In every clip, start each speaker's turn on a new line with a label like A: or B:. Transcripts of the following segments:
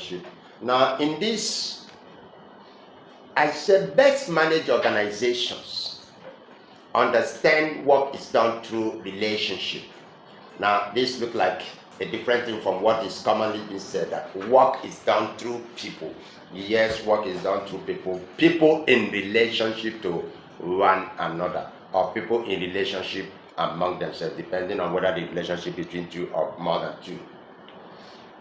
A: relationship. Now, in this, I said best managed organizations understand work is done through relationship. Now, this looks like a different thing from what is commonly being said, that work is done through people. Yes, work is done through people. People in relationship to one another, or people in relationship among themselves, depending on whether the relationship between two or more than two.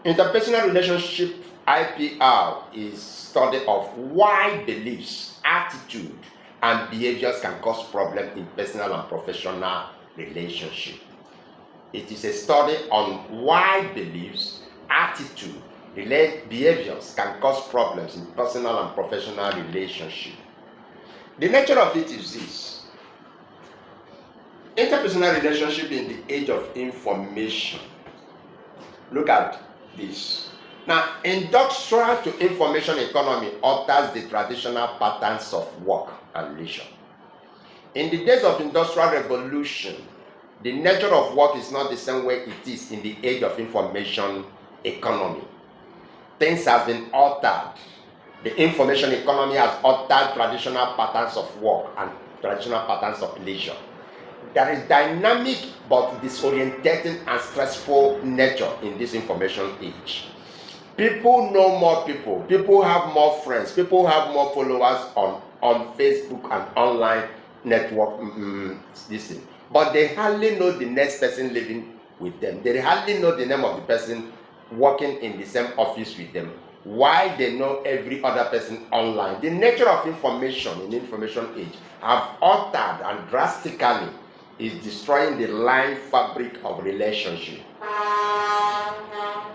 A: Interpersonal relationship, IPR, is study of why beliefs, attitude, and behaviors can cause problems in personal and professional relationship. It is a study on why beliefs, attitude, behaviors can cause problems in personal and professional relationship. The nature of it is this. Interpersonal relationship in the age of information. Look at this. Now, industrial to information economy alters the traditional patterns of work and leisure. In the days of industrial revolution, the nature of work is not the same way it is in the age of information economy. Things have been altered. The information economy has altered traditional patterns of work and traditional patterns of leisure. There is dynamic but disorientating and stressful nature in this information age. People know more people. People have more friends. People have more followers on Facebook and online network. But they hardly know the next person living with them. They hardly know the name of the person working in the same office with them. Why they know every other person online. The nature of information in the information age have altered and drastically is destroying the line fabric of relationship.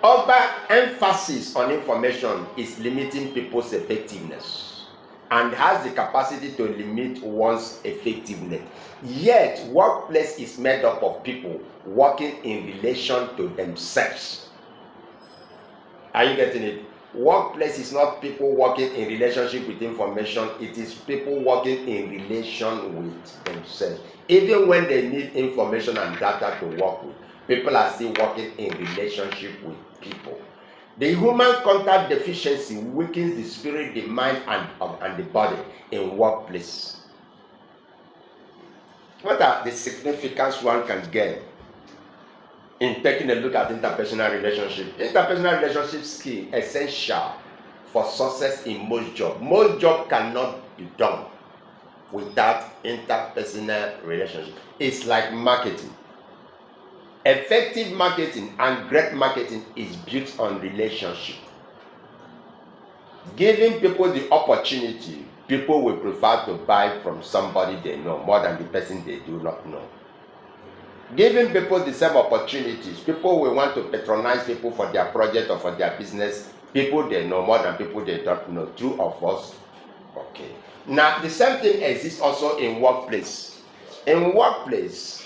A: Overemphasis on information is limiting people's effectiveness and has the capacity to limit one's effectiveness. Yet, workplace is made up of people working in relation to themselves. Are you getting it? Workplace is not people working in relationship with information. It is people working in relation with themselves. Even when they need information and data to work with, people are still working in relationship with people. The human contact deficiency weakens the spirit, the mind, and the body in workplace. What are the significance one can get in taking a look at interpersonal relationship? Interpersonal relationship skill essential for success in most jobs. Most jobs cannot be done without interpersonal relationship. It's like marketing. Effective marketing and great marketing is built on relationship. Giving people the opportunity, people will prefer to buy from somebody they know more than the person they do not know. Giving people the same opportunities, people will want to patronize people for their project or for their business, people they know more than people they don't know. True or false? Okay. Now, the same thing exists also in workplace. In workplace,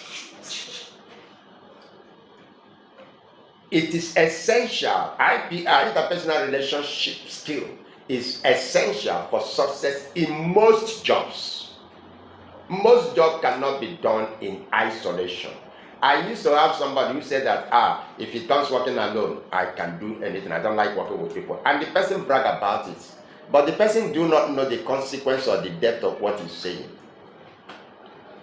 A: it is essential. IPR, interpersonal relationship skill, is essential for success in most jobs. Most jobs cannot be done in isolation. I used to have somebody who said that, if he comes working alone, I can do anything. I don't like working with people. And the person brag about it. But the person do not know the consequence or the depth of what he's saying.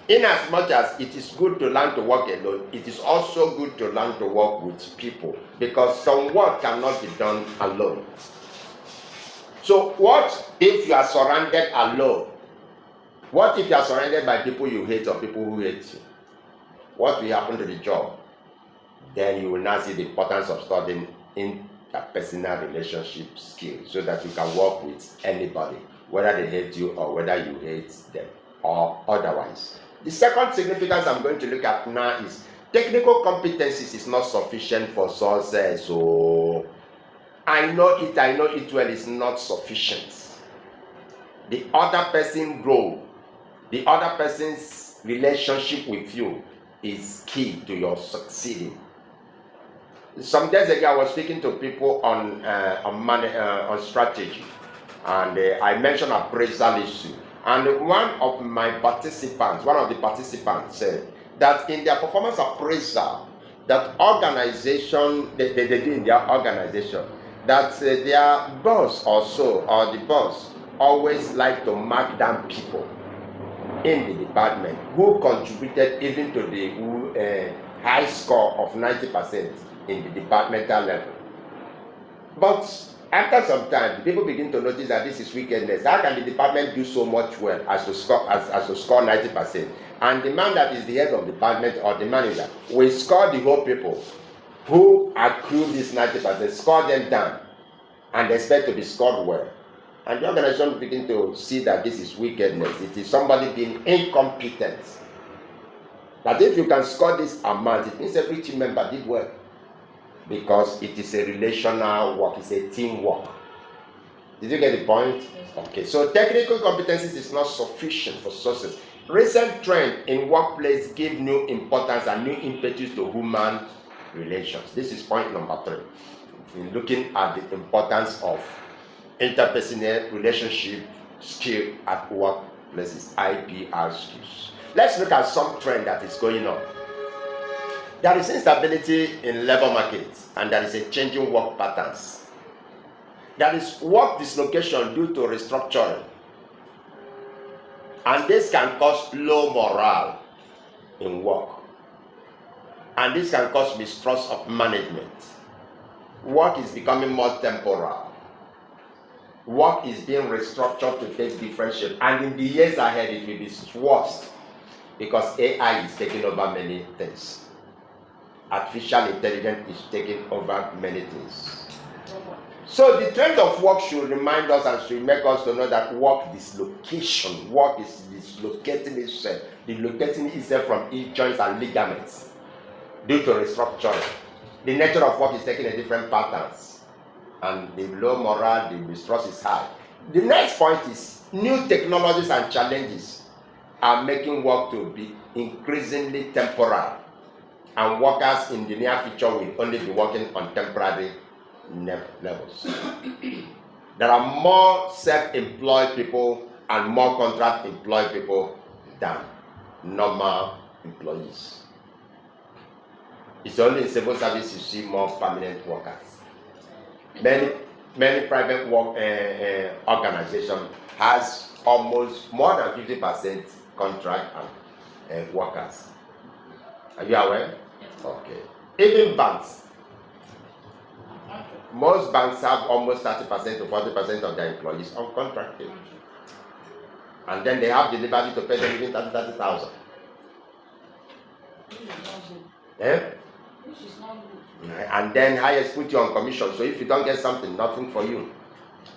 A: In as much as it is good to learn to work alone, it is also good to learn to work with people, because some work cannot be done alone. So what if you are surrounded alone? What if you are surrounded by people you hate or people who hate you? What will happen to the job? Then you will now see the importance of studying interpersonal relationship skills so that you can work with anybody, whether they hate you or whether you hate them or otherwise. The second significance I'm going to look at now is technical competencies is not sufficient for success. So I know it well, it's not sufficient. The other person grow, the other person's relationship with you is key to your succeeding. Some days ago, I was speaking to people on strategy, and I mentioned appraisal issue. And one of the participants said that in their performance appraisal, that organization, they do in their organization, that their boss also, or the boss, always like to mark down people in the department who contributed even to the high score of 90% in the departmental level. But after some time, people begin to notice that this is wickedness. How can the department do so much well as to score 90%? And the man that is the head of the department or the manager will score the whole people who accrue this 90%, score them down, and expect to be scored well. And the organization begin to see that this is wickedness. It is somebody being incompetent. But if you can score this amount, it means every team member did well. Because it is a relational work, it's a teamwork. Did you get the point? Yes. Okay, so technical competencies is not sufficient for success. Recent trend in workplace give new importance and new impetus to human relations. This is point number 3. In looking at the importance of interpersonal relationship skill at workplaces, IPR skills. Let's look at some trend that is going on. There is instability in labor markets, and there is a changing work patterns. There is work dislocation due to restructuring, and this can cause low morale in work, and this can cause mistrust of management. Work is becoming more temporal. Work is being restructured to take different shape, and in the years ahead it will be worse because AI is taking over many things. Artificial intelligence is taking over many things. So the trend of work should remind us and should make us to know that work dislocation, work is dislocating itself, dislocating itself from its joints and ligaments due to restructuring. The nature of work is taking a different patterns, and the low morale, the mistrust is high. The next point is new technologies and challenges are making work to be increasingly temporal, and workers in the near future will only be working on temporary levels. There are more self-employed people and more contract-employed people than normal employees. It's only in civil service you see more permanent workers. Many private work organization has almost more than 50% contract and workers. Are you aware? Okay. Even banks. Most banks have almost 30% to 40% of their employees on contract pay. And then they have the liberty to pay them even 30,000.
B: Which is not good.
A: And then highest put you on commission. So if you don't get something, nothing for you.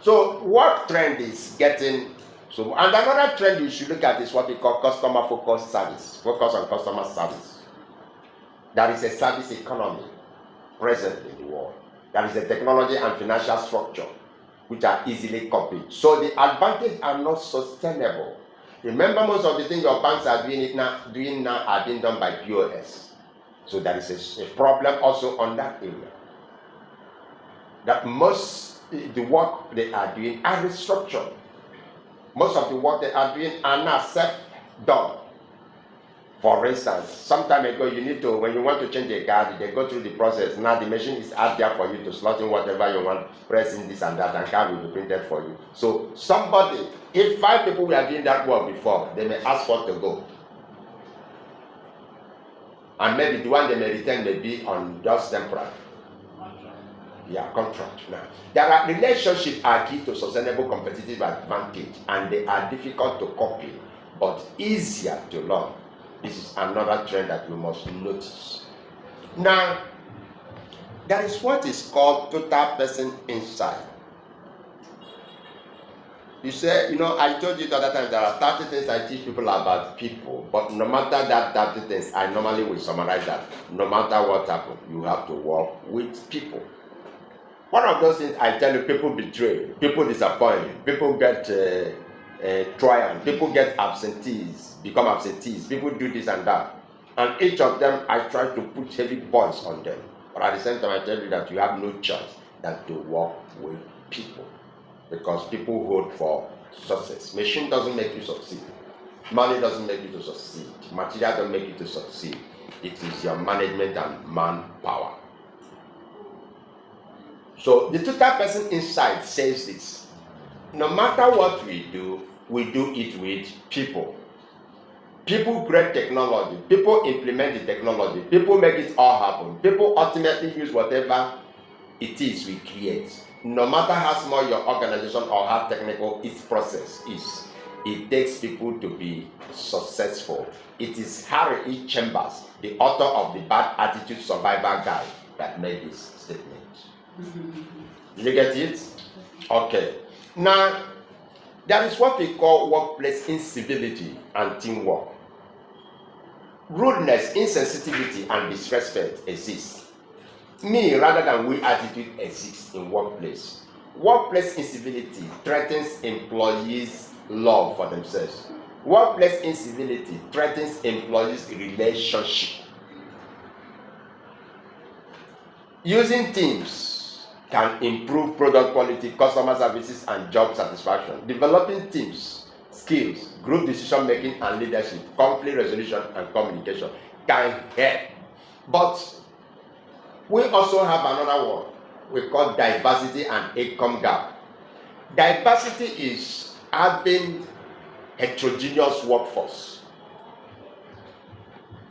A: So what trend is getting? So, and another trend you should look at is what we call customer focused service. Focus on customer service. There is a service economy present in the world. There is a technology and financial structure which are easily copied. So the advantages are not sustainable. Remember, most of the things your banks are doing now are being done by POS. So there is a problem also on that area. That most the work they are doing are restructured. Most of the work they are doing are now self-done. For instance, some time ago, you need to, when you want to change a card, they go through the process. Now the machine is out there for you to slot in whatever you want, press in this and that, and card will be printed for you. So somebody, if 5 people were doing that work before, they may ask for to go. And maybe the one they may return may be on just temporary. Yeah, contract. Now, there are relationships are key to sustainable competitive advantage, and they are difficult to copy, but easier to learn. This is another trend that you must notice. Now, there is what is called total person insight. You say, I told you the other time there are 30 things I teach people about people, but no matter that 30 things, I normally will summarize that. No matter what happens, you have to work with people. One of those things I tell you, people betray, people disappoint, people get trial, people get absentees, become absentees, people do this and that. And each of them, I try to put heavy points on them. But at the same time, I tell you that you have no choice than to work with people. Because people hold for success. Machine doesn't make you succeed. Money doesn't make you to succeed. Material doesn't make you to succeed. It is your management and manpower. So the total person inside says this: no matter what we do it with people. People create technology, people implement the technology, people make it all happen, people ultimately use whatever it is we create. No matter how small your organization or how technical its process is, it takes people to be successful. It is Harry E. Chambers, the author of the Bad Attitude Survivor Guide, that made this statement. Did you get it? Okay. Now, there is what we call workplace incivility and teamwork. Rudeness, insensitivity, and disrespect exist. Me rather than we attitude exists in workplace. Workplace incivility threatens employees' love for themselves. Workplace incivility threatens employees' relationship. Using teams can improve product quality, customer services, and job satisfaction. Developing teams, skills, group decision making and leadership, conflict resolution, and communication can help. But we also have another one we call diversity and income gap. Diversity is having heterogeneous workforce.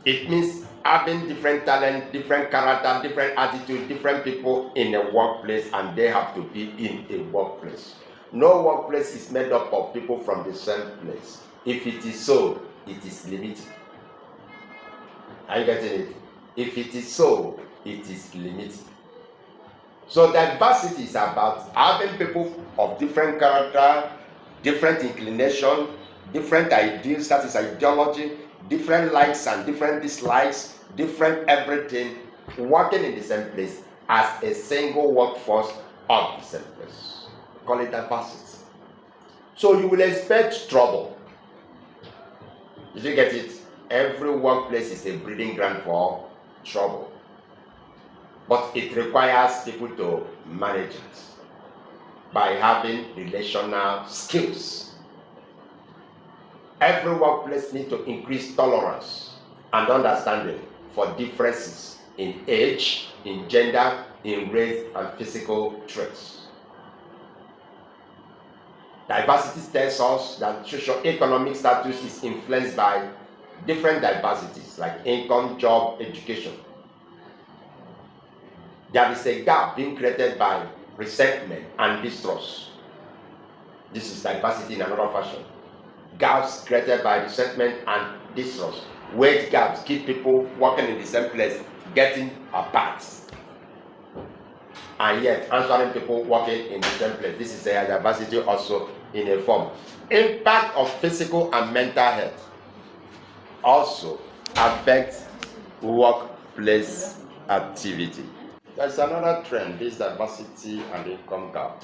A: It means having different talent, different character, different attitude, different people in a workplace, and they have to be in a workplace. No workplace is made up of people from the same place. If it is so, it is limited. Are you getting it? If it is so, it is limited. So diversity is about having people of different character, different inclination, different ideals, that is ideology, different likes and different dislikes, different everything, working in the same place as a single workforce of the same place. Call it diversity. So you will expect trouble. Did you get it? Every workplace is a breeding ground for trouble. But it requires people to manage it by having relational skills. Every workplace needs to increase tolerance and understanding for differences in age, in gender, in race, and physical traits. Diversity tells us that socio-economic status is influenced by different diversities like income, job, education. There is a gap being created by resentment and distrust. This is diversity in another fashion. Gaps created by resentment and distrust. Wage gaps keep people working in the same place, getting apart. And yet answering people working in the same place. This is a diversity also in a form. Impact of physical and mental health also affects workplace activity. There's another trend, this diversity and income gap.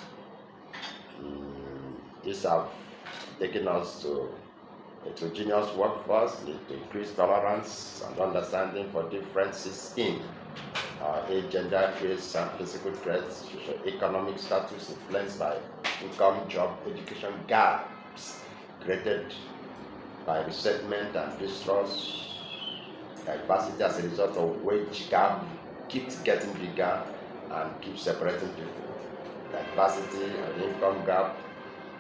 A: These have taken us to heterogeneous workforce, need to increase tolerance and understanding for differences in age, gender, race, and physical traits, socio-economic status influenced by income, job, education gaps created by resentment and distrust. Diversity as a result of wage gap keeps getting bigger and keeps separating people. Diversity and income gap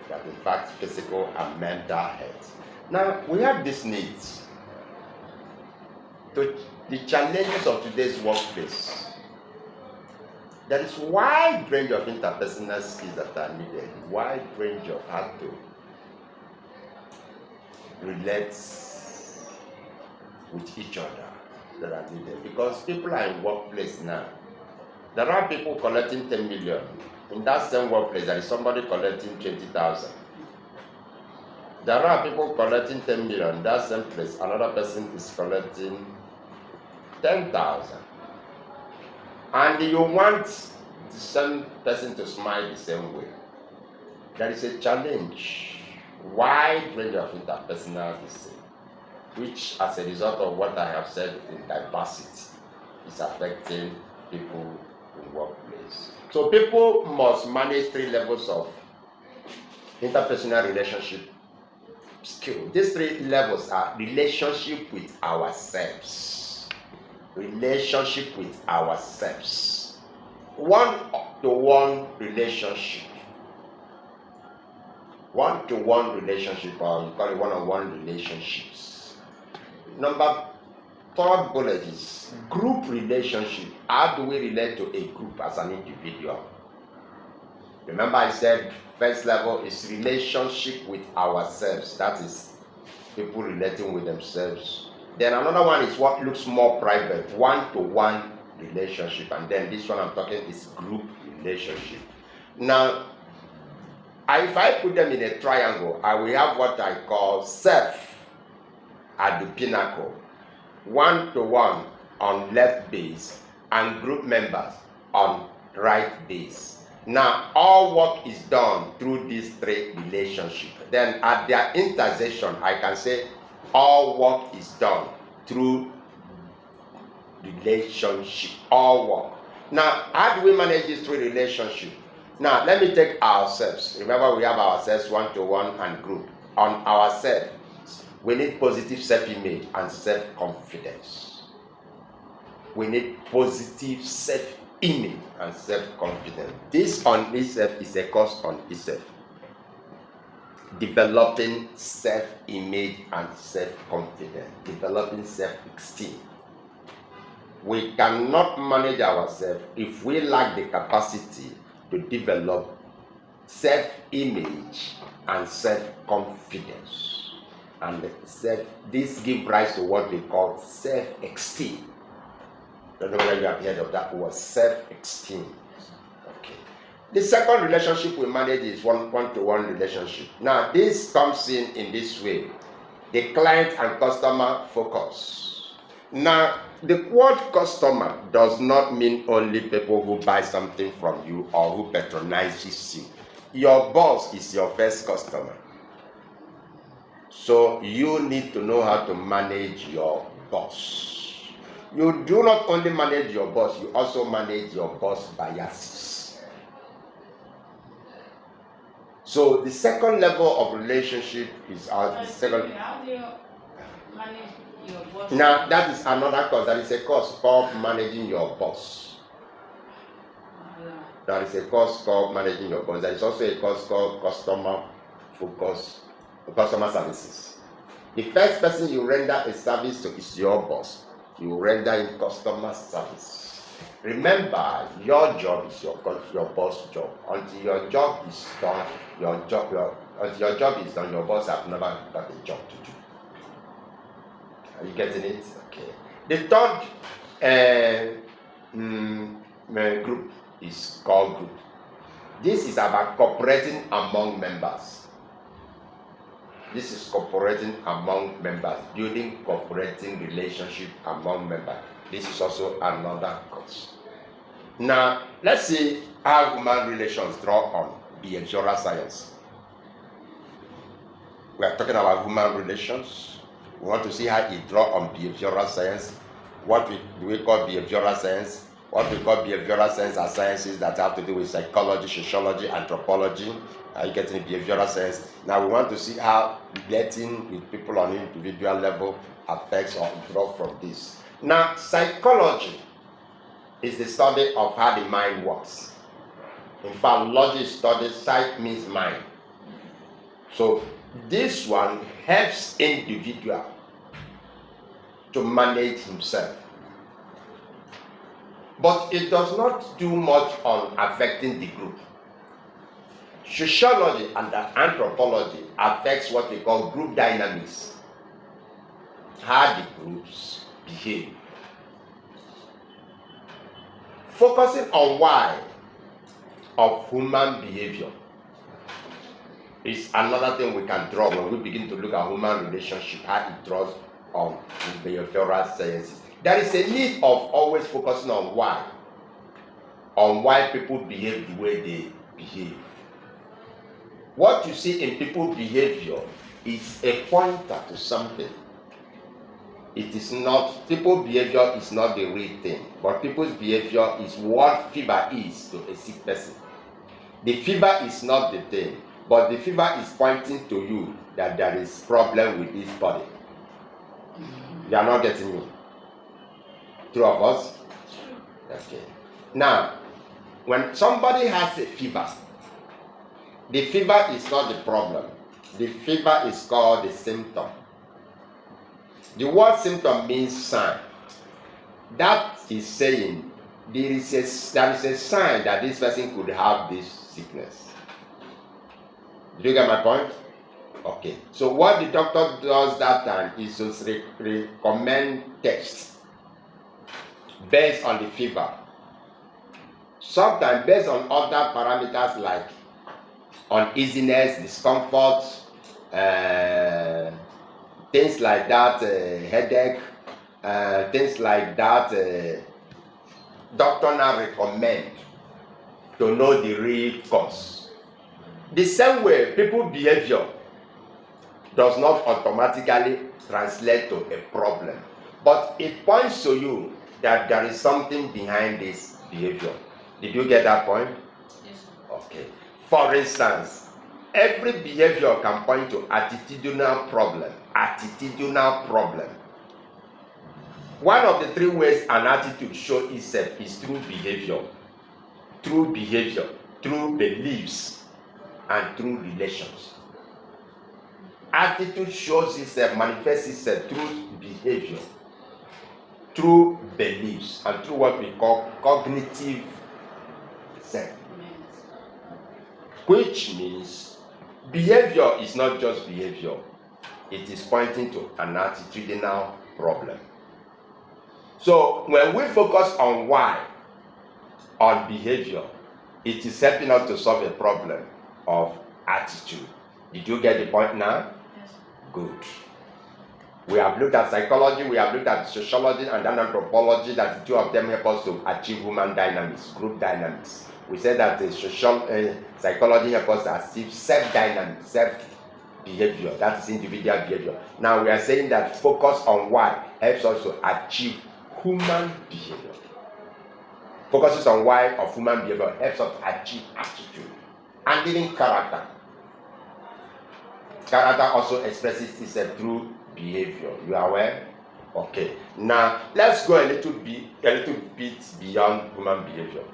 A: that impacts physical and mental health. Now, we have these needs. The challenges of today's workplace. There is a wide range of interpersonal skills that are needed, wide range of how to relate with each other that are needed, because people are in workplace now. There are people collecting 10 million. In that same workplace, there is somebody collecting 20,000. There are people collecting 10 million. In that same place, another person is collecting 10,000. And you want the same person to smile the same way. There is a challenge, wide range of interpersonal skills, which as a result of what I have said in diversity is affecting people in workplace. So people must manage 3 levels of interpersonal relationship skill. These 3 levels are relationship with ourselves. Relationship with ourselves. One one-to-one relationship. One-to-one relationship, or you call it one-on-one relationships. Third bullet is group relationship. How do we relate to a group as an individual? Remember I said first level is relationship with ourselves. That is people relating with themselves. Then another one is what looks more private, one-to-one relationship. And then this one I'm talking is group relationship. Now, if I put them in a triangle, I will have what I call self at the pinnacle, one-to-one on left base, and group members on right base. Now, all work is done through these three relationships. Then at their intersection, I can say all work is done through relationship, all work. Now, how do we manage these three relationships? Now, let me take ourselves. Remember, we have ourselves one-to-one and group. On ourselves, we need positive self-image and self-confidence. We need positive self-image and self-confidence. This on itself is a course on itself. Developing self-image and self-confidence. Developing self-esteem. We cannot manage ourselves if we lack the capacity to develop self-image and self-confidence. And this gives rise to what we call self-esteem. I don't know whether you have heard of that word, self-esteem. Okay. The second relationship we manage is one-to-one relationship. Now, this comes in this way: the client and customer focus. Now, the word customer does not mean only people who buy something from you or who patronizes you. Your boss is your first customer. So you need to know how to manage your boss. You do not only manage your boss, you also manage your boss biases. So the second level of relationship is the second.
B: How do you manage your boss?
A: Now that is another course. That is a course called managing your boss. That is a course called managing your boss. There is also a course called customer focus, customer services. The first person you render a service to is your boss. You render in customer service. Remember, your job is your boss' job. Until your job is done, until your job is done, your boss have never got a job to do. Are you getting it? Okay. The third group is called group. This is about cooperating among members. This is cooperating among members, building cooperating relationship among members. This is also another course. Now, let's see how human relations draw on behavioral science. We are talking about human relations. We want to see how it draws on behavioral science. What do we call behavioral science? What we call behavioral science are sciences that have to do with psychology, sociology, anthropology. Are you getting behavioral science? Now we want to see how relating with people on an individual level affects or draw from this. Now, psychology is the study of how the mind works. In fact, logic studies, psych means mind. So this one helps individual to manage himself. But it does not do much on affecting the group. Sociology and anthropology affects what we call group dynamics, how the groups behave. Focusing on why of human behavior is another thing we can draw when we begin to look at human relationship, how it draws on behavioral sciences. There is a need of always focusing on why people behave the way they behave. What you see in people's behavior is a pointer to something. It is not, people's behavior is not the real thing, but people's behavior is what fever is to a sick person. The fever is not the thing, but the fever is pointing to you that there is problem with this body. You are not getting me? Two of us? Okay. Now, When somebody has a fever, the fever is not the problem. The fever is called the symptom. The word symptom means sign. That is saying there is a sign that this person could have this sickness. Did you get my point? Okay. So what the doctor does that time is to recommend tests based on the fever. Sometimes based on other parameters like uneasiness, discomfort, things like that, headache, things like that, doctor now recommend to know the real cause. The same way, people's behavior does not automatically translate to a problem, but it points to you that there is something behind this behavior. Did you get that point?
B: Yes.
A: Okay. For instance, every behavior can point to attitudinal problem. Attitudinal problem. One of the three ways an attitude shows itself is through behavior, through beliefs, and through relations. Attitude shows itself, manifests itself through behavior, through beliefs, and through what we call cognitive self. Which means behavior is not just behavior, it is pointing to an attitudinal problem. So when we focus on why, on behavior, it is helping us to solve a problem of attitude. Did you get the point now?
B: Yes.
A: Good. We have looked at psychology, we have looked at sociology and anthropology, that the two of them help us to achieve human dynamics, group dynamics. We said that the psychology helps us to achieve self-dynamics, self-behavior, that is individual behavior. Now we are saying that focus on why helps us to achieve human behavior. Focuses on why of human behavior helps us to achieve attitude and even character. Character also expresses itself through behavior. You are aware? Okay. Now let's go a little bit beyond human behavior.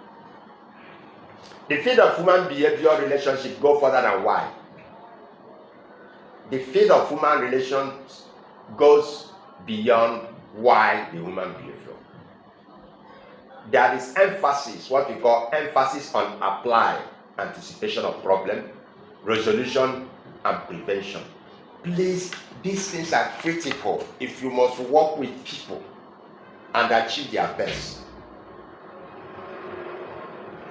A: The field of human behavior relationship go further than why. The field of human relations goes beyond why the human behavior. There is emphasis, what we call emphasis on apply, anticipation of problem, resolution, and prevention. Please, these things are critical if you must work with people and achieve their best.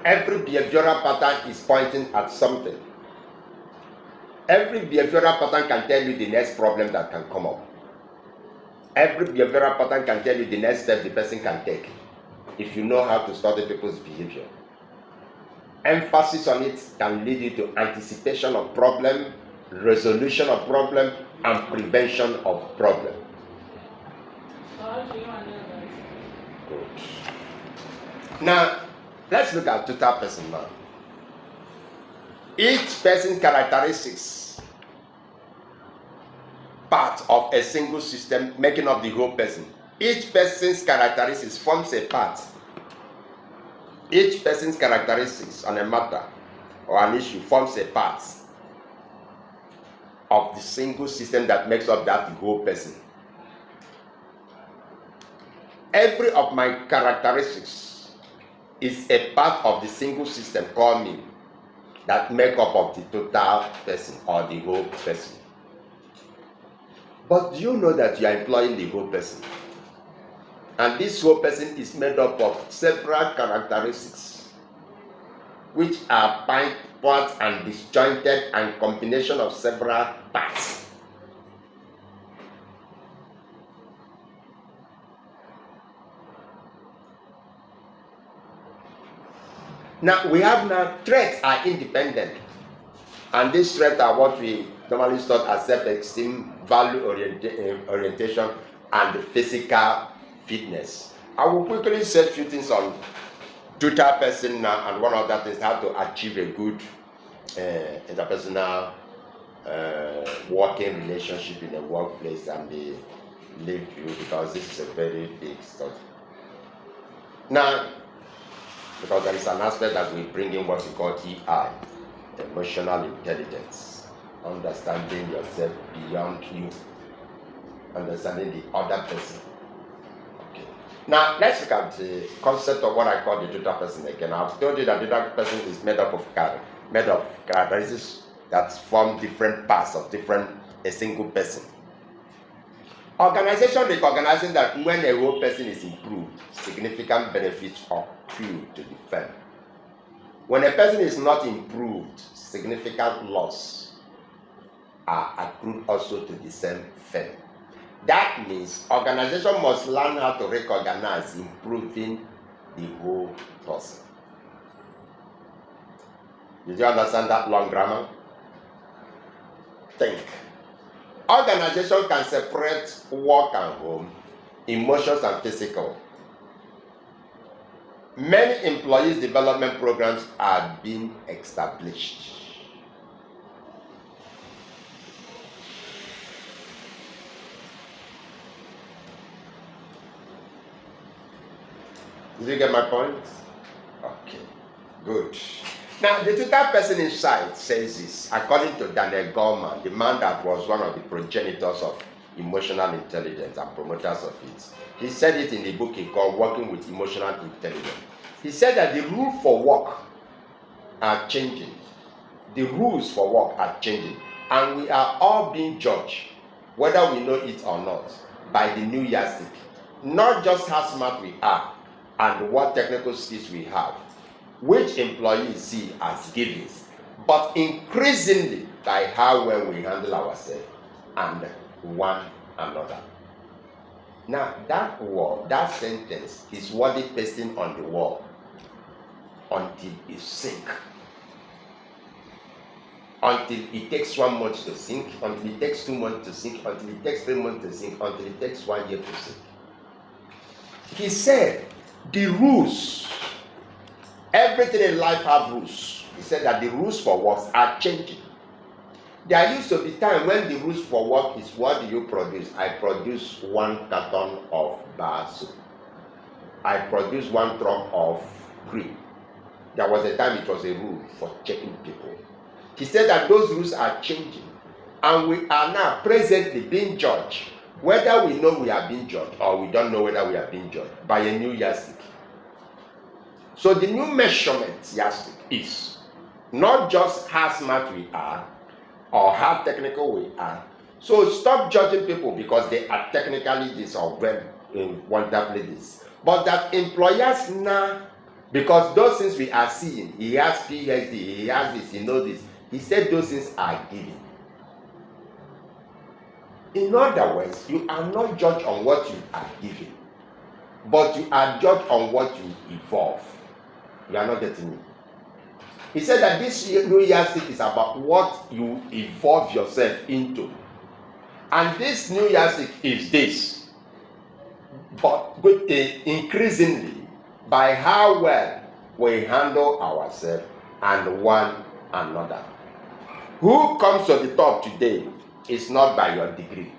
A: Every behavioral pattern is pointing at something. Every behavioral pattern can tell you the next problem that can come up. Every behavioral pattern can tell you the next step the person can take if you know how to study people's behavior. Emphasis on it can lead you to anticipation of problem, resolution of problem, and prevention of problem.
B: So how do you know that?
A: Good. Now, let's look at total person now. Each person's characteristics, part of a single system making up the whole person. Each person's characteristics forms a part. Each person's characteristics on a matter or an issue forms a part of the single system that makes up that whole person. Every of my characteristics is a part of the single system called me that make up of the total person or the whole person. But do you know that you are employing the whole person? And this whole person is made up of several characteristics, which are parts and disjointed and combination of several parts. Now we have traits are independent, and these traits are what we normally study as self-esteem, value orientation, and physical fitness. I will quickly say a few things on total person now, and one of that is how to achieve a good interpersonal working relationship in the workplace and the live you, because this is a very big study. Now, because there is an aspect that we bring in what we call EI, emotional intelligence, understanding yourself beyond you, understanding the other person. Okay. Now let's look at the concept of what I call the total person again. I've told you that the total person is made of characteristics that form different parts of a single person. Organization recognizing that when a whole person is improved, significant benefits accrue to the firm. When a person is not improved, significant loss are accrued also to the same firm. That means organization must learn how to recognize improving the whole person. Did you understand that long grammar? Think. Organization can separate work and home, emotions and physical. Many employees development programs are being established. Did you get my point? Okay, good. Now, the total person inside says this, according to Daniel Goleman, the man that was one of the progenitors of emotional intelligence and promoters of it. He said it in the book he called Working with Emotional Intelligence. He said that the rules for work are changing. The rules for work are changing. And we are all being judged, whether we know it or not, by the new yardstick. Not just how smart we are and what technical skills we have, which employees see as givens, but increasingly by how well we handle ourselves and one another. Now, that word, that sentence is worthy pasting on the wall until it sinks. Until it takes 1 month to sink, until it takes 2 months to sink, until it takes 3 months to sink, until it takes 1 year to sink. He said, the rules, everything in life have rules. He said that the rules for work are changing. There used to be time when the rules for work is, what do you produce? I produce 1 carton of bar soap. I produce 1 truck of cream. There was a time it was a rule for checking people. He said that those rules are changing, and we are now presently being judged, whether we know we are being judged or we don't know whether we are being judged, by a new yardstick. So the new measurement yardstick is not just how smart we are or how technical we are. So stop judging people because they are technically this or wonderfully this. But that employers now, because those things we are seeing, he has PhD, he has this, he knows this. He said those things are given. In other words, you are not judged on what you are given, but you are judged on what you evolve. You are not getting me. He said that this new yardstick is about what you evolve yourself into. And this new yardstick is this, but increasingly by how well we handle ourselves and one another. Who comes to the top today is not by your degree.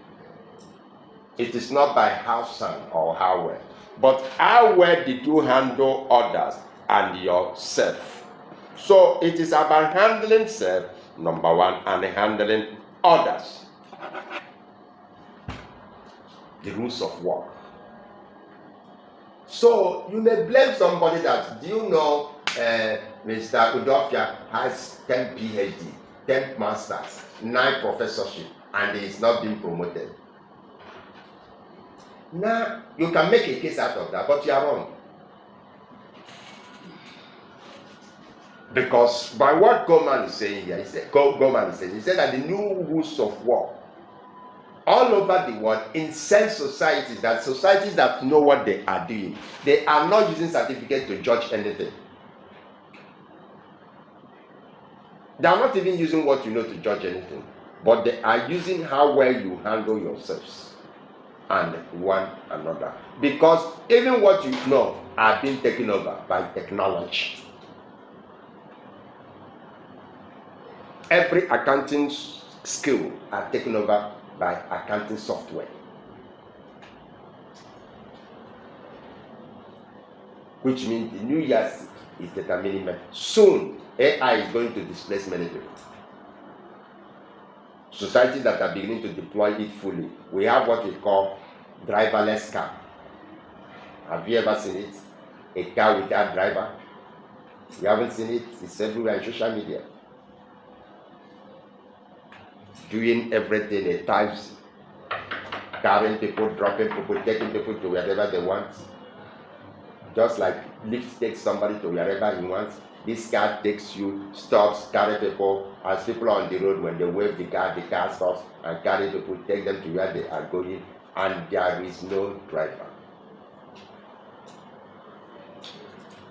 A: It is not by how sound or how well, but how well did you handle others and yourself. So it is about handling self, number 1, and handling others. The rules of work. So you may blame somebody that, do you know Mr. Udofia has 10 PhD, 10 masters, 9 professorship, and he is not being promoted. Now, you can make a case out of that, but you are wrong. Because by what Goleman is saying here, he said that the new rules of work all over the world in sense societies that know what they are doing, they are not using certificate to judge anything. They are not even using what you know to judge anything, but they are using how well you handle yourselves and one another. Because even what you know are being taken over by technology. Every accounting skill are taken over by accounting software. Which means the new yardstick is determining. Soon, AI is going to displace many people. Societies that are beginning to deploy it fully. We have what we call driverless car. Have you ever seen it? A car without driver? You haven't seen it? It's everywhere on social media. Doing everything a taxi, carrying people, dropping people, taking people to wherever they want. Just like Lyft takes somebody to wherever he wants. This car takes you, stops, carry people. As people are on the road, when they wave the car stops and carry people, take them to where they are going, and there is no driver.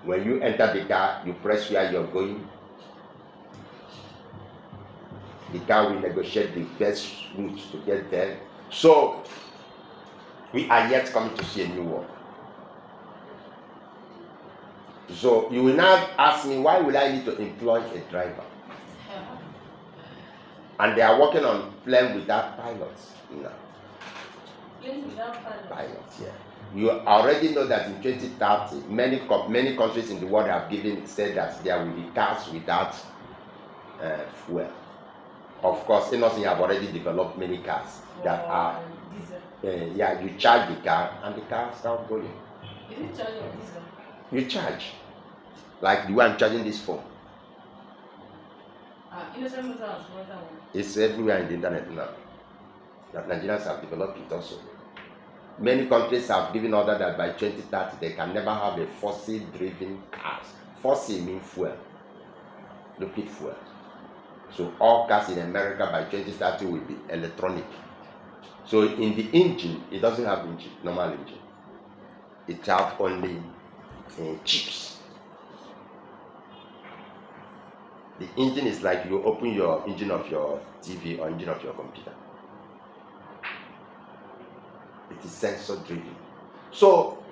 A: When you enter the car, you press where you're going. The car will negotiate the best route to get there. So, we are yet coming to see a new world. So, you will now ask me, why will I need to employ a driver? And they are working on plane without pilots now.
B: Plane without
A: Pilots, yeah. You already know that in 2030, many countries in the world have said that there will be cars without fuel. Of course, innocent have already developed many cars that are you charge the car and the car starts going.
B: Is it charge or diesel?
A: You charge. Like the way I'm charging this phone.
B: Innocent motor has one that one.
A: It's everywhere in the internet now. That Nigerians have developed it also. Many countries have given order that by 2030 they can never have a fossil-driven cars. Fossil means fuel, liquid fuel. So all cars in America by 2030 will be electronic. So in the engine, it doesn't have engine, normal engine. It has only chips. The engine is like you open your engine of your TV or engine of your computer. It is sensor driven. So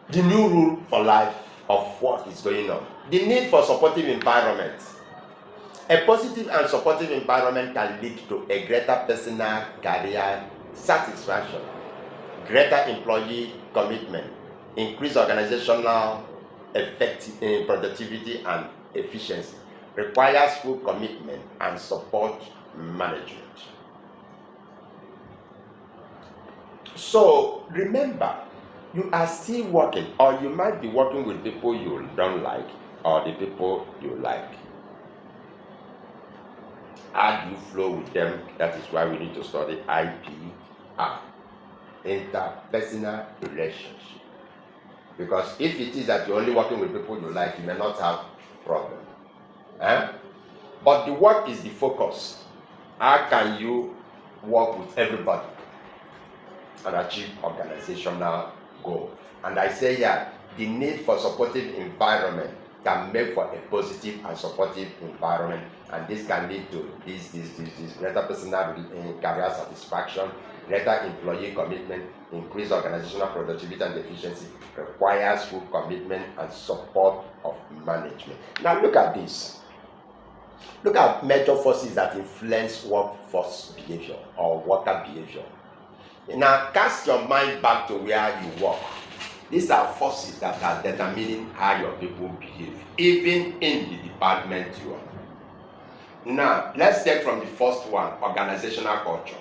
A: the new rule for life of what is going on. The need for supportive environment. A positive and supportive environment can lead to a greater personal career satisfaction, greater employee commitment, increased organizational productivity and efficiency, requires full commitment and support management. So remember, you are still working, or you might be working with people you don't like or the people you like. How do you flow with them? That is why we need to study IPR, interpersonal relationship. Because if it is that you're only working with people you like, you may not have problem. But the work is the focus. How can you work with everybody and achieve organizational goal? And I say here, the need for supportive environment can make for a positive and supportive environment, and this can lead to this greater personal career satisfaction, greater employee commitment, increased organizational productivity and efficiency, requires full commitment and support of management. Now look at this. Look at major forces that influence workforce behavior or worker behavior. Now cast your mind back to where you work. These are forces that are determining how your people behave, even in the department you are. Now, let's take from the first one, organizational culture.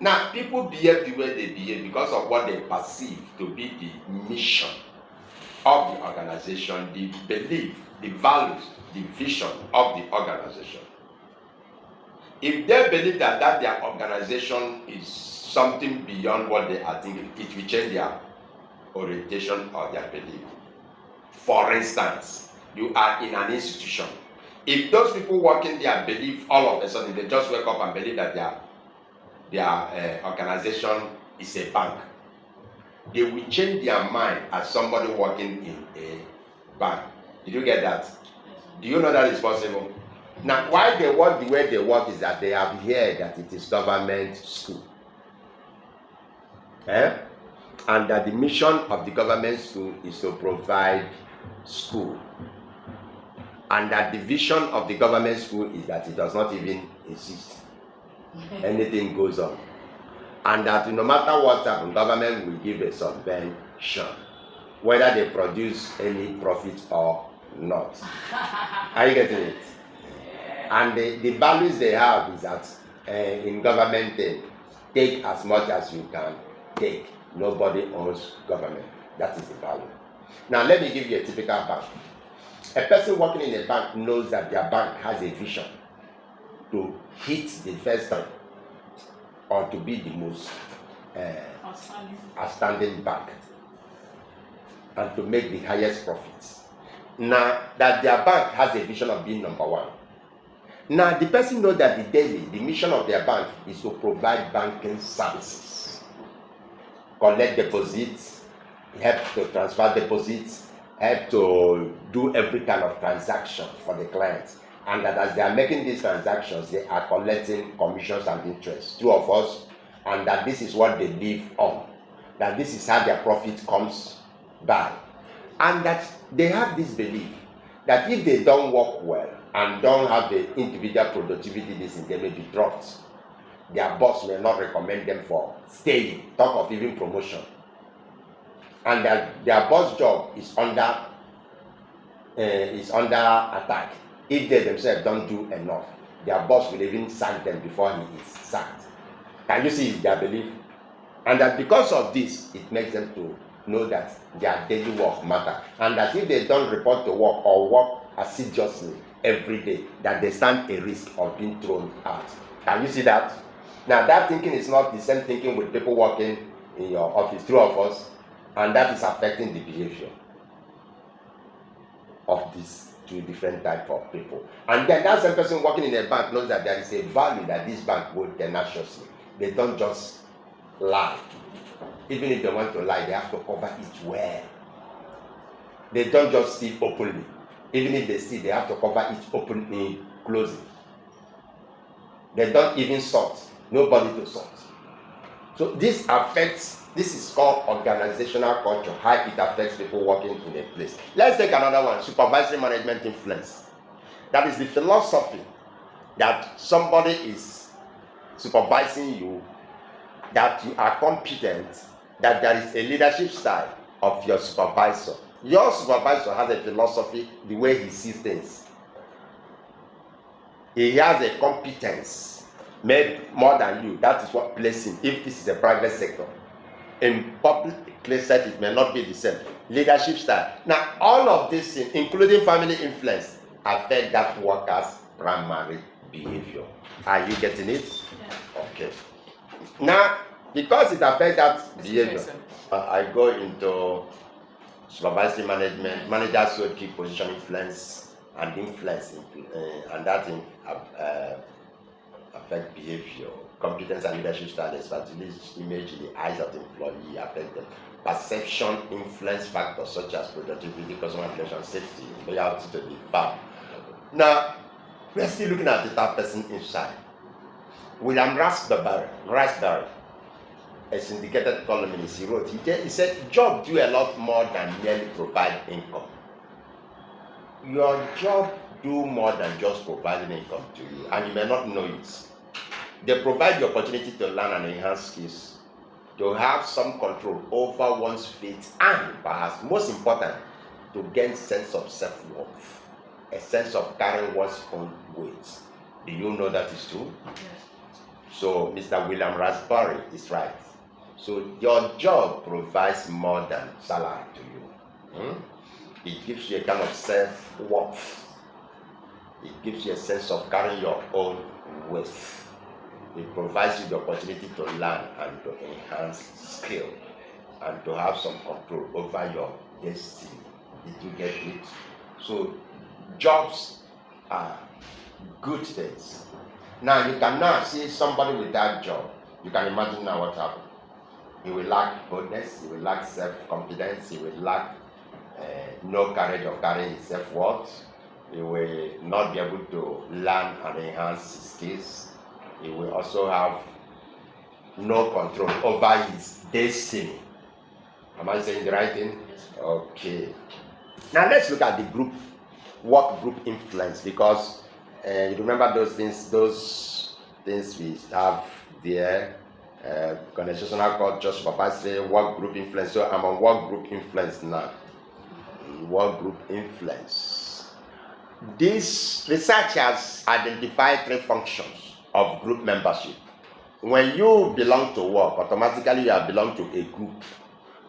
A: Now, people behave the way they behave because of what they perceive to be the mission of the organization, the belief, the values, the vision of the organization. If they believe that their organization is something beyond what they are thinking, it will change their orientation or their belief. For instance, you are in an institution. If those people working there believe all of a sudden, they just wake up and believe that their organization is a bank, they will change their mind as somebody working in a bank. Did you get that? Do you know that is possible? Now, why they work the way they work is that they have heard that it is government school. And that the mission of the government school is to provide school. And that the vision of the government school is that it does not even exist. Anything goes on. And that no matter what happens, government will give a subvention, whether they produce any profit or not. Are you getting it? And the values they have is that in government, take as much as you can take. Nobody owns government. That is the value. Now, let me give you a typical bank. A person working in a bank knows that their bank has a vision to hit the first time or to be the most outstanding bank and to make the highest profits. Now, that their bank has a vision of being number one. Now, the person knows that the mission of their bank is to provide banking services, collect deposits, help to transfer deposits, help to do every kind of transaction for the clients. And that as they are making these transactions, they are collecting commissions and interest, two of us, and that this is what they live on, that this is how their profit comes by. And that they have this belief that if they don't work well and don't have the individual productivity, they may be dropped. Their boss may not recommend them for staying, talk of even promotion. And that their boss job is under attack. If they themselves don't do enough, their boss will even sack them before he is sacked. Can you see their belief? And that because of this, it makes them to know that their daily work matter, and that if they don't report to work or work assiduously every day, that they stand a risk of being thrown out. Can you see that? Now, that thinking is not the same thinking with people working in your office, two of us, and that is affecting the behavior of these two different types of people. And then that same person working in a bank knows that there is a value that this bank holds tenaciously. They don't just lie. Even if they want to lie, they have to cover it well. They don't just steal openly. Even if they steal, they have to cover it openly, closely. They don't even sort. Nobody to sort. So this is called organizational culture, how it affects people working in a place. Let's take another one, supervisory management influence. That is the philosophy that somebody is supervising you, that you are competent, that there is a leadership style of your supervisor. Your supervisor has a philosophy, the way he sees things. He has a competence, maybe more than you. That is what places him, if this is a private sector. In public places, it may not be the same. Leadership style. Now, all of this, including family influence, affect that worker's primary behavior. Are you getting it?
B: Yeah.
A: Okay. Now, because it affects that behavior, I go into supervisory management, managers who keep position influence and influence, and that affect behavior, competence and leadership style, especially image in the eyes of the employee, affect them. Perception influence factors such as productivity, customer relations, safety, loyalty to the firm. Now, we're still looking at the third person inside. William Raspberry, a syndicated columnist, he wrote, he said, job do a lot more than merely provide income. Your job do more than just providing income to you, and you may not know it. They provide the opportunity to learn and enhance skills, to have some control over one's fate, and perhaps most important, to gain sense of self-worth, a sense of carrying one's own weight. Do you know that is true?
B: Yes.
A: So Mr. William Raspberry is right. So your job provides more than salary to you. It gives you a kind of self-worth. It gives you a sense of carrying your own weight. It provides you the opportunity to learn and to enhance skill and to have some control over your destiny. Did you get it? So jobs are good things. Now you can now see somebody with that job. You can imagine now what happened. He will lack boldness, he will lack self-confidence, he will lack no courage of carrying his self-worth. He will not be able to learn and enhance his skills. He will also have no control over his destiny. Am I saying the right thing?
B: Yes.
A: Okay. Now let's look at the work group influence, because you remember those things we have there. Organizational culture, supervisory, work group influence. So I'm on work group influence now. Work group influence. This research has identified 3 functions of group membership. When you belong to work, automatically you are belong to a group.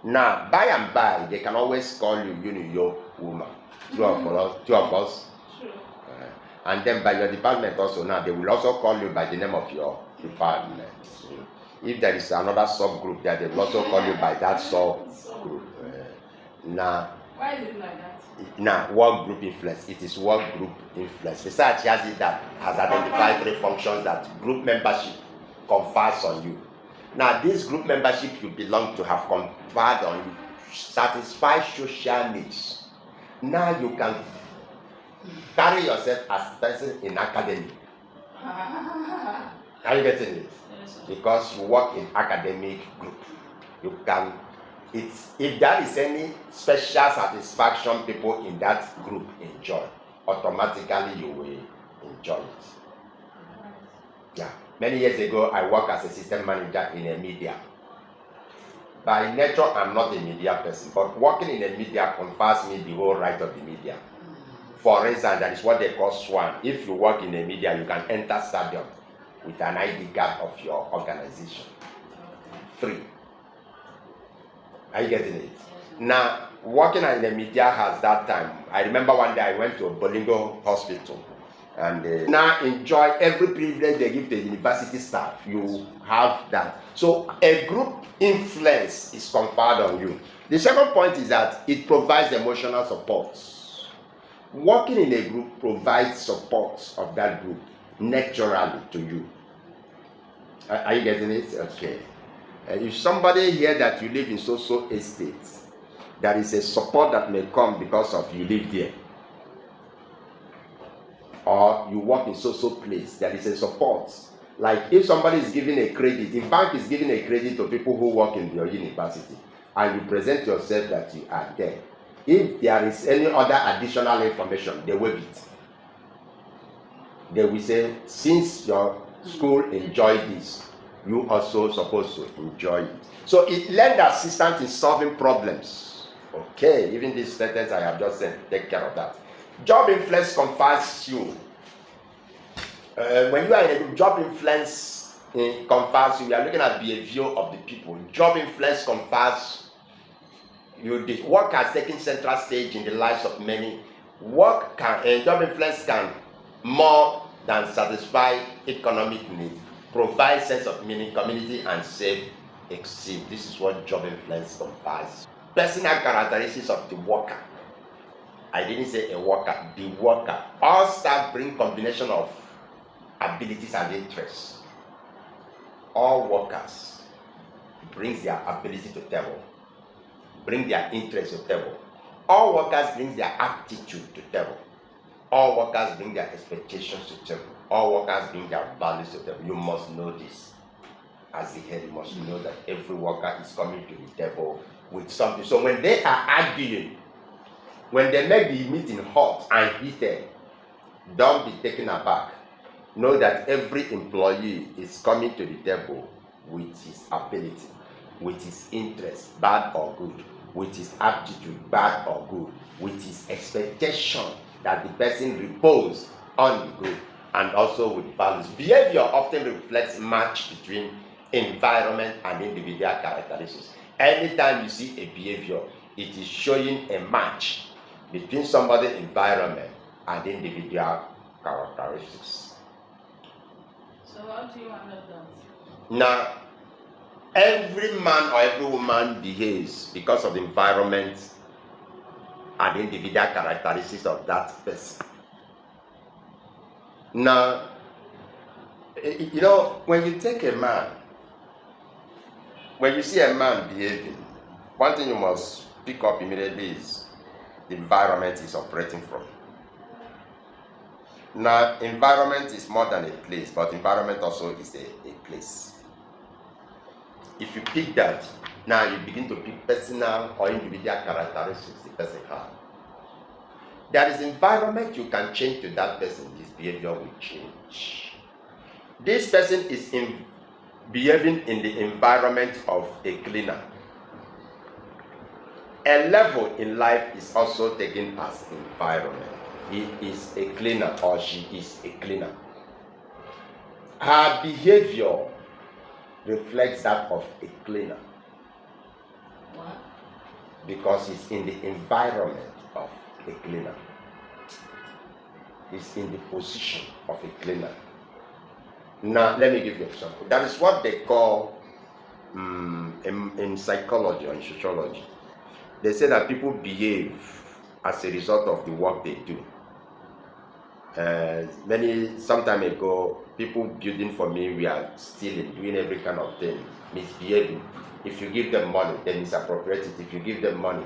A: Now, by and by, they can always call you, your woman. Two of us.
B: True.
A: And then by your department also now, they will also call you by the name of your department. If there is another subgroup there, they will also call you by that subgroup. Now,
B: Why is it like that?
A: Now, work group influence. It is work group influence. Research has identified 3 functions that group membership confers on you. Now, this group membership you belong to have conferred on you satisfy social needs. Now you can carry yourself as a person in academy. Are you getting it?
B: Yes, sir.
A: Because you work in academic group. You can. If there is any special satisfaction people in that group enjoy, automatically you will enjoy it. Yeah. Many years ago, I worked as a system manager in a media. By nature, I'm not a media person, but working in a media confers me the whole right of the media. For instance, that is what they call SWAN. If you work in a media, you can enter stadium with an ID card of your organization. Free. Are you getting it? Now, working in the media has that time. I remember one day I went to a Bolingo hospital and now enjoy every privilege they give the university staff. You have that. So a group influence is conferred on you. The second point is that it provides emotional support. Working in a group provides support of that group naturally to you. Are you getting it? Okay. If somebody here that you live in so estate, there is a support that may come because of you live there. Or you work in so place, there is a support. Like if somebody is giving a credit, if bank is giving a credit to people who work in your university, and you present yourself that you are there, if there is any other additional information, they waive it. They will say, since your school enjoyed this, you also supposed to enjoy it. So it lends assistance in solving problems. Okay, even this sentence I have just said, take care of that. Job influence confers you. When you are in a job influence confers you, we are looking at behavior of the people. Job influence confers you. The work has taken central stage in the lives of many. Job influence can more than satisfy economic needs, provide sense of meaning, community, and self-esteem. This is what job influence confers. Personal characteristics of the worker. I didn't say a worker, the worker. All staff bring combination of abilities and interests. All workers brings their ability to table, bring their interest to table. All workers bring their aptitude to table. All workers bring their expectations to table. All workers bring their values to table. You must know this. As the head, you must know that every worker is coming to the table with something. So when they are arguing, when they make the meeting hot and heated, don't be taken aback. Know that every employee is coming to the table with his ability, with his interest, bad or good, with his aptitude, bad or good, with his expectation that the person repose on the group, and also with values. Behavior often reflects match between environment and individual characteristics. Anytime you see a behavior, it is showing a match between somebody's environment and individual characteristics.
B: So how do you handle that?
A: Now, every man or every woman behaves because of the environment and the individual characteristics of that person. Now, when you take a man, when you see a man behaving, one thing you must pick up immediately is the environment he's operating from. Now, environment is more than a place, but environment also is a place. If you pick that, now you begin to pick personal or individual characteristics the person has. There is environment you can change to that person, his behavior will change. This person is behaving in the environment of a cleaner. A level in life is also taken as environment. he is a cleaner or she is a cleaner, her behavior reflects that of a cleaner.
B: What?
A: Because it's in the environment of a cleaner. It's in the position of a cleaner. Now, let me give you an example. That is what they call, in psychology or in sociology, they say that people behave as a result of the work they do. Some time ago, people building for me were stealing, doing every kind of thing, misbehaving. If you give them money, they misappropriate it. If you give them money,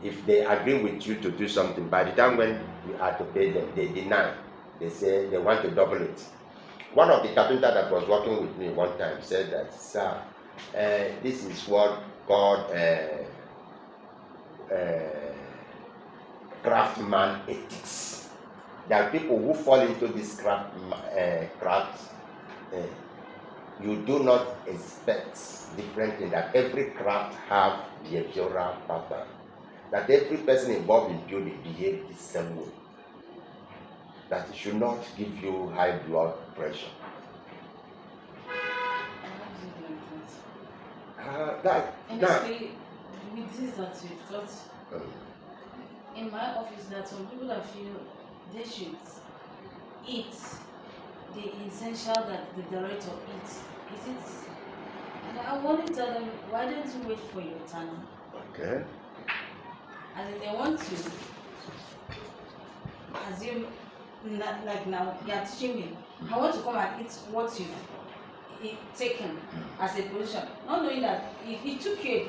A: if they agree with you to do something, by the time when you are to pay them, they deny. They say they want to double it. One of the carpenter that was working with me one time said that, sir, this is what called craftsman ethics. There are people who fall into this craft. You do not expect different in that every craft have behavioral pattern. That every person involved in building behave the same way. That it should not give you high blood pressure.
B: Honestly, with this that you've taught, in my office, that some people that feel they should eat the essential that the director eats. Is it? And I want to tell them, why don't you wait for your turn?
A: Okay.
B: And if they want to assume, like now, you're teaching me, I want to come and eat what you've taken as a position, not knowing that it took you,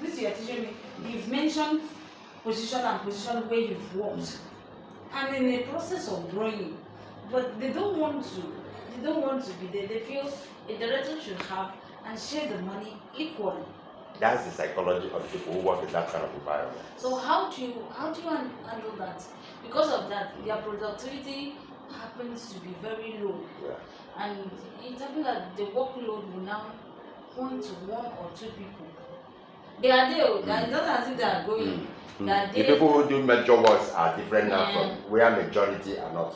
B: this you're teaching me, you've mentioned position and position where you've worked. And in the process of growing, but they don't want to be there. They feel a director should have and share the money equally.
A: That's the psychology of people who work in that kind of environment.
B: So how do you handle that? Because of that, their productivity happens to be very low.
A: Yeah.
B: And it happens that the workload will now point to one or two people. They are there. It doesn't as if they are going.
A: The people who do major works are different now from where majority are not.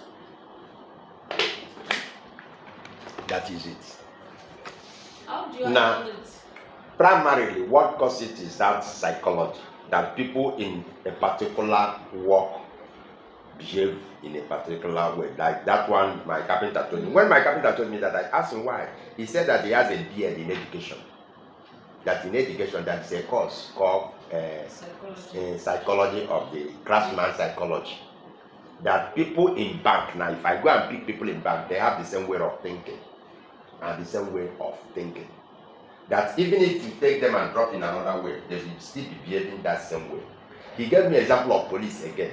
A: That is it.
B: How do you handle it?
A: Primarily, what causes it is that psychology, that people in a particular work behave in a particular way. Like that one, my carpenter told me. When my carpenter told me that, I asked him why. He said that he has a BA in education. That in education, that is a course called psychology of the craftsman psychology. That people in bank, now if I go and pick people in bank, they have the same way of thinking. And the same way of thinking. That even if you take them and drop in another way, they will still be behaving that same way. He gave me an example of police again.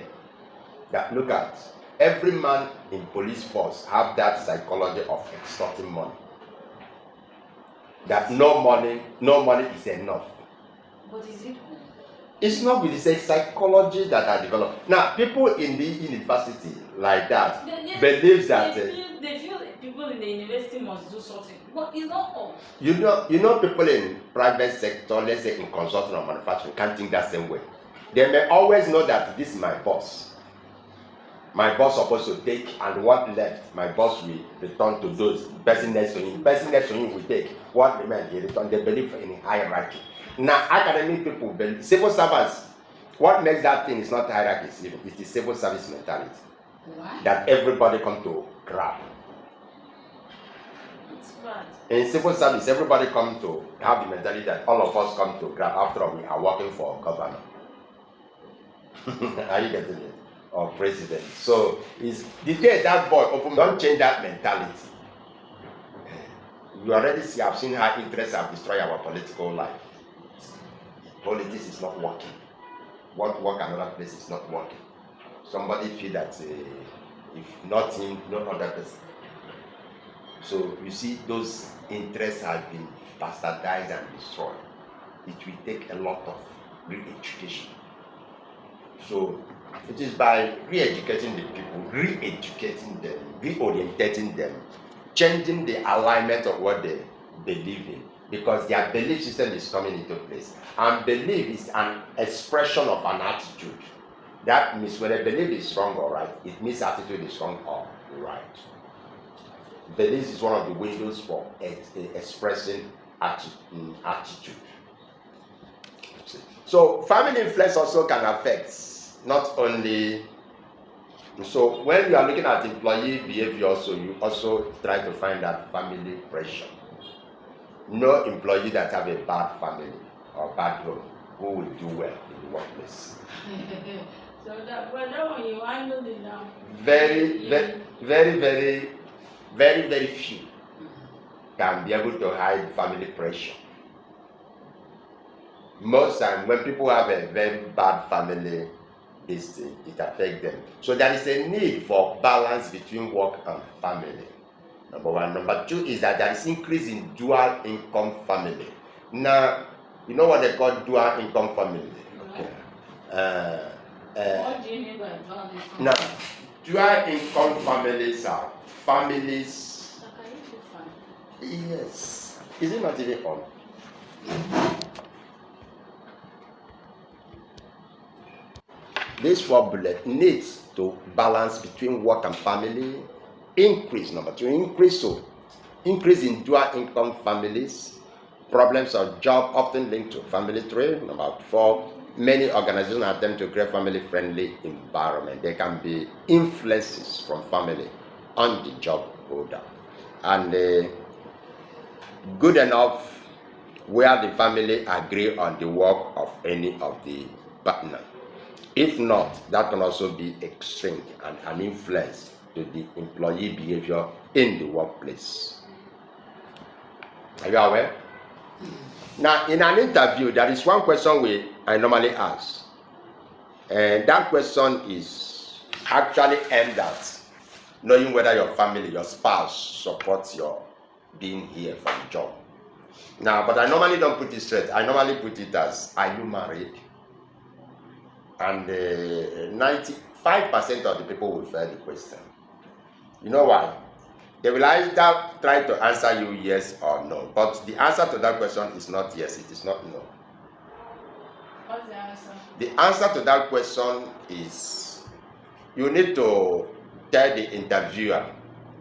A: That look at, every man in police force have that psychology of extorting money. That no money is enough.
B: But is it?
A: It's not with the psychology that are developed. Now, people in the university like that believe that
B: they feel people in the university must do something, but it's not all.
A: You know, people in private sector, let's say in consulting or manufacturing, can't think that same way. They may always know that this is my boss. My boss supposed to take, and what left, my boss will return to those person next to him. Person next to him will take. What remains, he return. They believe in hierarchy. Now, academic people, civil servants, what makes that thing is not hierarchy, it's the civil service mentality.
B: What?
A: That everybody come to grab.
B: It's bad.
A: In civil service, everybody come to have the mentality that all of us come to grab. After all, we are working for a governor. Are you getting it? Or president. So it's the day that boy open, don't change that mentality. You already see, I've seen how interests have destroyed our political life. Politics is not working. What work another place is not working. Somebody feel that if not him, no other person. So you see, those interests have been bastardized and destroyed. It will take a lot of re-education. So it is by re-educating the people, re-educating them, reorientating them, changing the alignment of what they believe in, because their belief system is coming into place. And belief is an expression of an attitude. That means when a belief is strong or right, it means attitude is strong or right. Belief is one of the windows for expressing attitude. So family influence also can affect not only. So when you are looking at employee behavior, also you also try to find that family pressure. No employee that have a bad family or bad home who will do well in the workplace.
B: So that one you handle it now.
A: Very few can be able to hide family pressure. Most times when people have a very bad family, it affects them. So there is a need for balance between work and family. Number one. Number two is that there is increase in dual income family. Now, you know what they call dual income family? Okay.
B: What do you mean by dual income?
A: Now, dual income families are families. Yes. Is it not even on? This formula needs to balance between work and family. Increase, number two, increase in dual income families. Problems of job often linked to family tree. Number four, many organizations attempt to create family-friendly environment. There can be influences from family on the job holder. And good enough where the family agree on the work of any of the partner. If not, that can also be extreme and an influence to the employee behavior in the workplace. Are you aware? Now, in an interview, there is one question I normally ask. And that question is actually aimed at knowing whether your family, your spouse, supports your being here for the job. Now, but I normally don't put it straight. I normally put it as, are you married? And 95% of the people will fail the question. You know why? They will either try to answer you yes or no. But the answer to that question is not yes, it is not no.
B: What's the answer?
A: The answer to that question is you need to tell the interviewer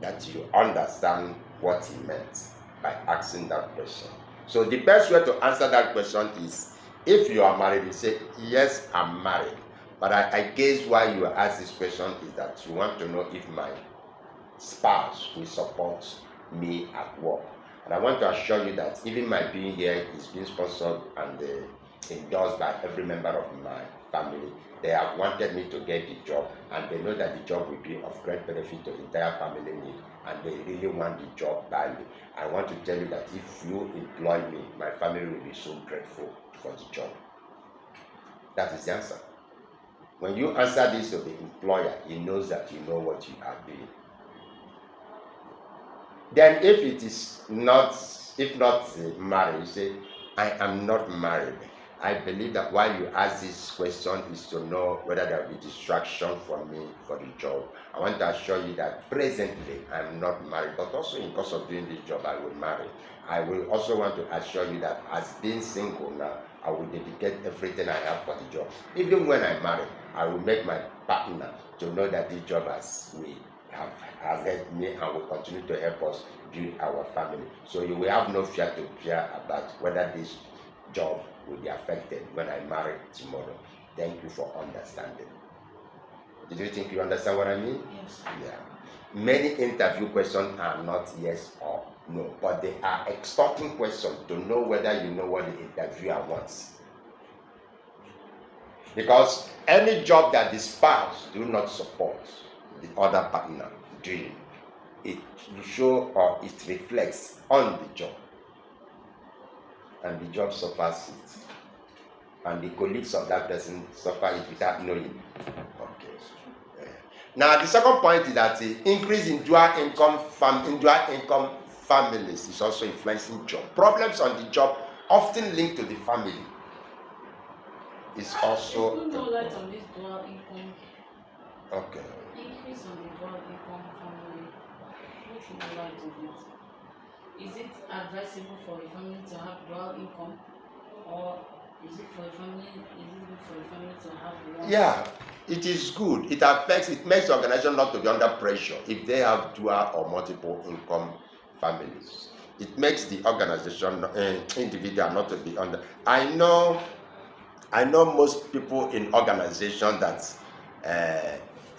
A: that you understand what he meant by asking that question. So the best way to answer that question is, if you are married, you say, yes, I'm married. But I guess why you ask this question is that you want to know if my spouse will support me at work. And I want to assure you that even my being here is being sponsored and endorsed by every member of my family. They have wanted me to get the job, and they know that the job will be of great benefit to the entire family need, and they really want the job badly. I want to tell you that if you employ me, my family will be so grateful for the job. That is the answer. When you answer this to the employer, he knows that you know what you are doing. Then if it is not, if not married, you say, I am not married. I believe that why you ask this question is to know whether there will be distraction from me for the job. I want to assure you that presently I am not married, but also in course of doing this job, I will marry. I will also want to assure you that as being single now, I will dedicate everything I have for the job. Even when I marry, I will make my partner to know that this job has helped me and will continue to help us build our family. So you will have no fear to fear about whether this job will be affected when I marry tomorrow. Thank you for understanding. Did you think you understand what I mean?
B: Yes.
A: Yeah. Many interview questions are not yes or no, but they are extorting questions to know whether you know what the interviewer wants. Because any job that the spouse do not support the other partner doing, it will show or it reflects on the job. And the job suffers it. And the colleagues of that person suffer it without knowing. Okay. Now the second point is that the increase in dual income families is also influencing job. Problems on the job often linked to the family. Is also.
B: There's no light on this dual income.
A: Okay.
B: Increase on the dual income family. Which no light on it. Is it advisable for a family to have dual income, or Is it for a family? Is it good for a family to have one?
A: Yeah, it is good. It makes the organization not to be under pressure if they have dual or multiple income families. It makes the organization individual not to be under. I know most people in organization that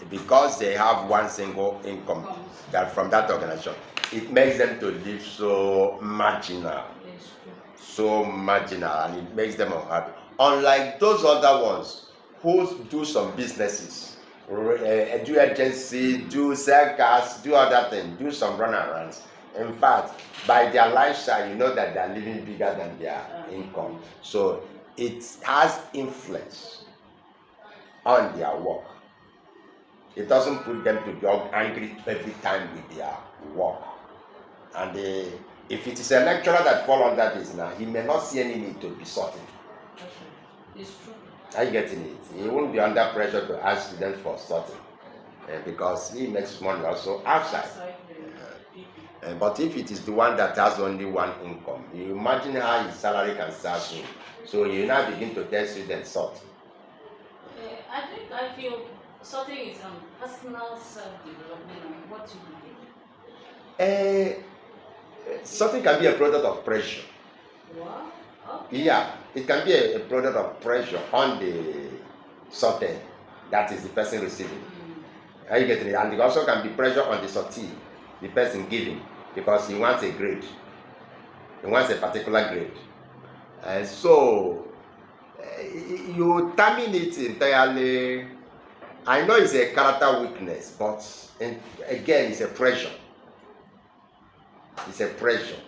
A: because they have one single income that from that organization, it makes them to live so marginal,
B: Yes, true.
A: so marginal, and it makes them unhappy. Unlike those other ones who do some businesses, do agency, do sell cars, do other things, do some runarounds. In fact, by their lifestyle, you know that they are living bigger than their income. So it has influence on their work. It doesn't put them to be angry every time with their work. And if it is a lecturer that fall under this now, he may not see any need to be sorting.
B: It's true.
A: Are you getting it? He won't be under pressure to ask students for sorting because he makes money also outside. But if it is the one that has only one income, you imagine how his salary can start soon. So you now begin to tell students sort.
B: I feel sorting is personal self-development and what you believe.
A: Something can be a product of pressure.
B: What? Okay.
A: Yeah, it can be a product of pressure on the sorted, that is the person receiving. Are you getting it? And it also can be pressure on the sortee, the person giving, because he wants a grade. He wants a particular grade. So you terminate entirely. I know it's a character weakness, but again, it's a pressure. It's a pressure.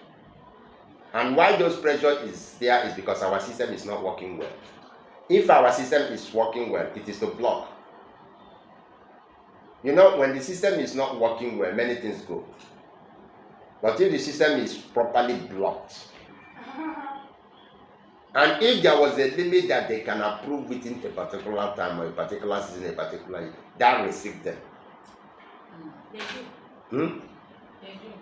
A: And why those pressure is there is because our system is not working well. If our system is working well, it is to block. You know, when the system is not working well, many things go. But if the system is properly blocked, and if there was a limit that they can approve within a particular time or a particular season, a particular year, that receive them.
B: They do. They do.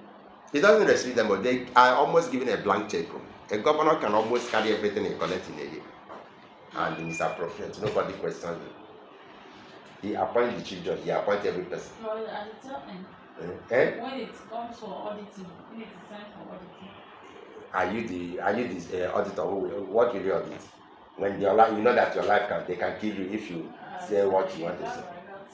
A: He doesn't receive them, but they are almost given a blank check. A governor can almost carry everything he collects in a year. And it's appropriate. Nobody questions him. He appoints the chief judge, he appoints every person.
B: No, at the time, when it comes for auditing, when it is time for auditing.
A: Are you the auditor? What will you audit? When your life, you know that your life they can kill you if you say what you want to say.